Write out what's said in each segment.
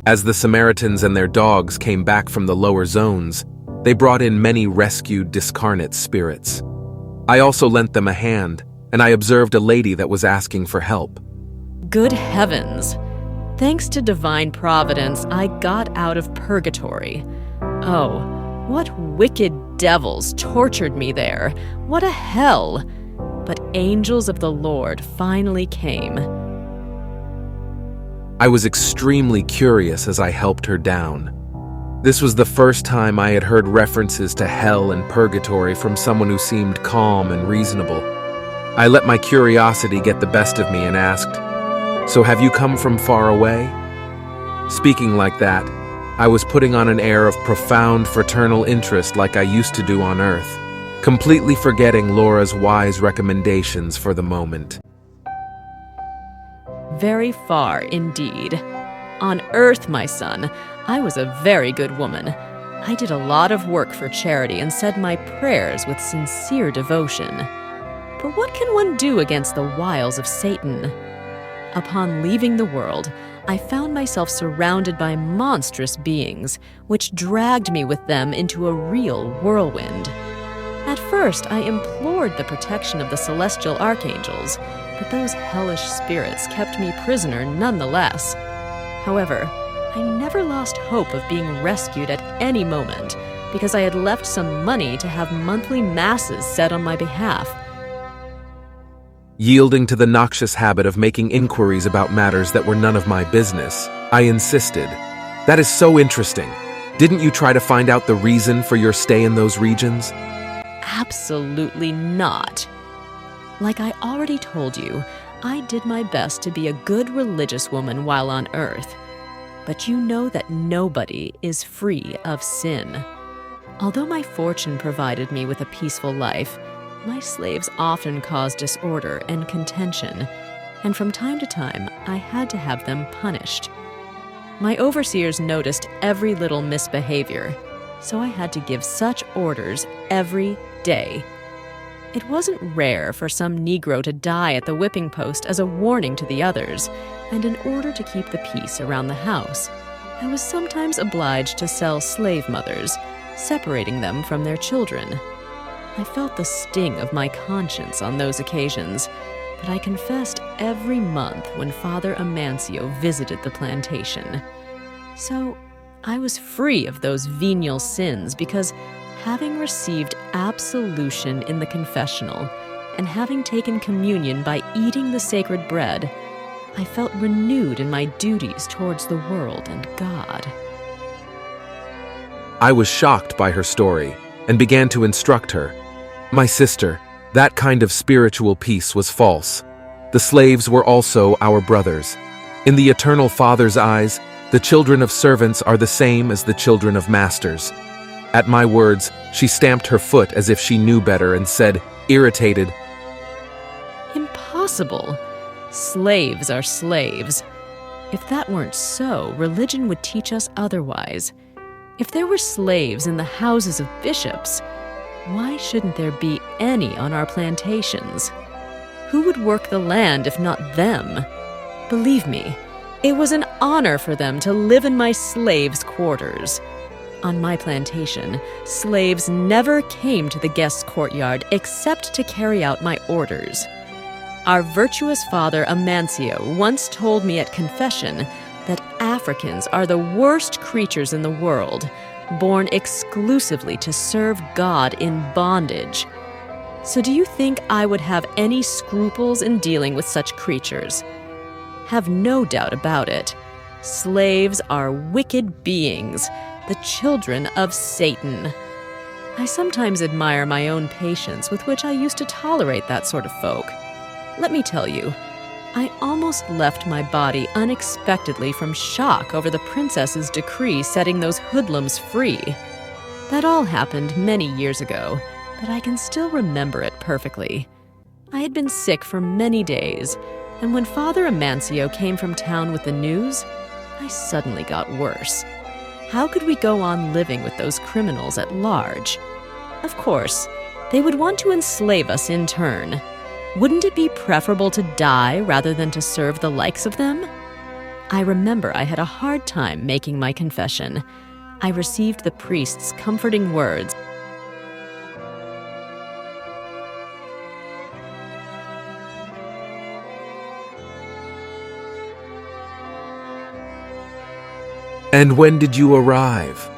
As the Samaritans and their dogs came back from the lower zones, they brought in many rescued discarnate spirits. I also lent them a hand, and I observed a lady that was asking for help. Good heavens! Thanks to divine providence, I got out of purgatory. Oh, what wicked devils tortured me there! What a hell! But angels of the Lord finally came. I was extremely curious as I helped her down. This was the first time I had heard references to hell and purgatory from someone who seemed calm and reasonable. I let my curiosity get the best of me and asked, "So have you come from far away?" Speaking like that, I was putting on an air of profound fraternal interest like I used to do on Earth, completely forgetting Laura's wise recommendations for the moment. Very far indeed. On Earth, my son, I was a very good woman. I did a lot of work for charity and said my prayers with sincere devotion. But what can one do against the wiles of Satan? Upon leaving the world, I found myself surrounded by monstrous beings, which dragged me with them into a real whirlwind. At first, I implored the protection of the celestial archangels, but those hellish spirits kept me prisoner nonetheless. However, I never lost hope of being rescued at any moment, because I had left some money to have monthly masses said on my behalf. Yielding to the noxious habit of making inquiries about matters that were none of my business, I insisted, "That is so interesting. Didn't you try to find out the reason for your stay in those regions?" Absolutely not. Like I already told you, I did my best to be a good religious woman while on Earth. But you know that nobody is free of sin. Although my fortune provided me with a peaceful life, my slaves often caused disorder and contention, and from time to time I had to have them punished. My overseers noticed every little misbehavior, so I had to give such orders every day. It wasn't rare for some Negro to die at the whipping post as a warning to the others, and in order to keep the peace around the house, I was sometimes obliged to sell slave mothers, separating them from their children. I felt the sting of my conscience on those occasions, but I confessed every month when Father Amancio visited the plantation. So I was free of those venial sins because, having received absolution in the confessional and having taken communion by eating the sacred bread, I felt renewed in my duties towards the world and God. I was shocked by her story and began to instruct her. "My sister, that kind of spiritual peace was false. The slaves were also our brothers. In the eternal Father's eyes, the children of servants are the same as the children of masters." At my words, she stamped her foot as if she knew better and said, irritated, "Impossible. Slaves are slaves. If that weren't so, religion would teach us otherwise. If there were slaves in the houses of bishops, why shouldn't there be any on our plantations? Who would work the land if not them? Believe me, it was an honor for them to live in my slaves' quarters. On my plantation, slaves never came to the guests' courtyard except to carry out my orders. Our virtuous father Amancio once told me at confession that Africans are the worst creatures in the world, born exclusively to serve God in bondage. So do you think I would have any scruples in dealing with such creatures? Have no doubt about it. Slaves are wicked beings, the children of Satan. I sometimes admire my own patience with which I used to tolerate that sort of folk. Let me tell you, I almost left my body unexpectedly from shock over the princess's decree setting those hoodlums free. That all happened many years ago, but I can still remember it perfectly. I had been sick for many days, and when Father Amancio came from town with the news, I suddenly got worse. How could we go on living with those criminals at large? Of course, they would want to enslave us in turn. Wouldn't it be preferable to die rather than to serve the likes of them? I remember I had a hard time making my confession. I received the priest's comforting words. And when did you arrive?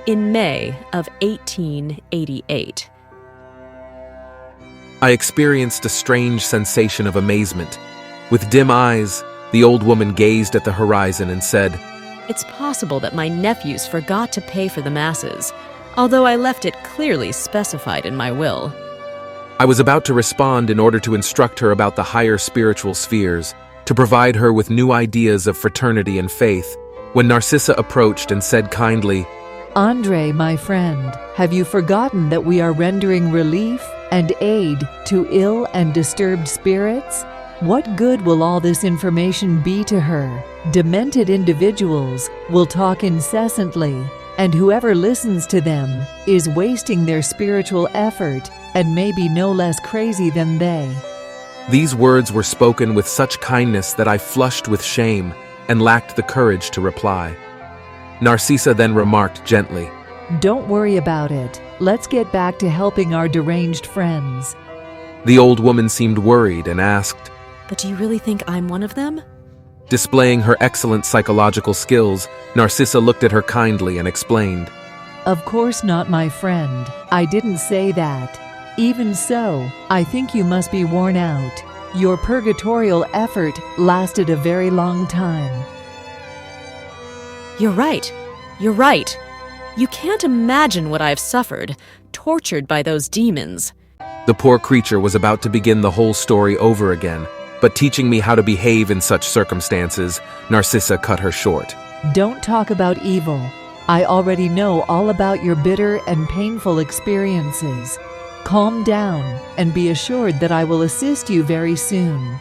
In May of 1888. I experienced a strange sensation of amazement. With dim eyes, the old woman gazed at the horizon and said, It's possible that my nephews forgot to pay for the masses, although I left it clearly specified in my will. I was about to respond in order to instruct her about the higher spiritual spheres, to provide her with new ideas of fraternity and faith, when Narcissa approached and said kindly, Andre, my friend, have you forgotten that we are rendering relief and aid to ill and disturbed spirits? What good will all this information be to her? Demented individuals will talk incessantly, and whoever listens to them is wasting their spiritual effort and may be no less crazy than they. These words were spoken with such kindness that I flushed with shame and lacked the courage to reply. Narcissa then remarked gently, Don't worry about it. Let's get back to helping our deranged friends. The old woman seemed worried and asked, But do you really think I'm one of them? Displaying her excellent psychological skills, Narcissa looked at her kindly and explained, Of course not, my friend. I didn't say that. Even so, I think you must be worn out. Your purgatorial effort lasted a very long time. You're right. You're right. You can't imagine what I've suffered, tortured by those demons. The poor creature was about to begin the whole story over again, but teaching me how to behave in such circumstances, Narcissa cut her short. Don't talk about evil. I already know all about your bitter and painful experiences. Calm down and be assured that I will assist you very soon.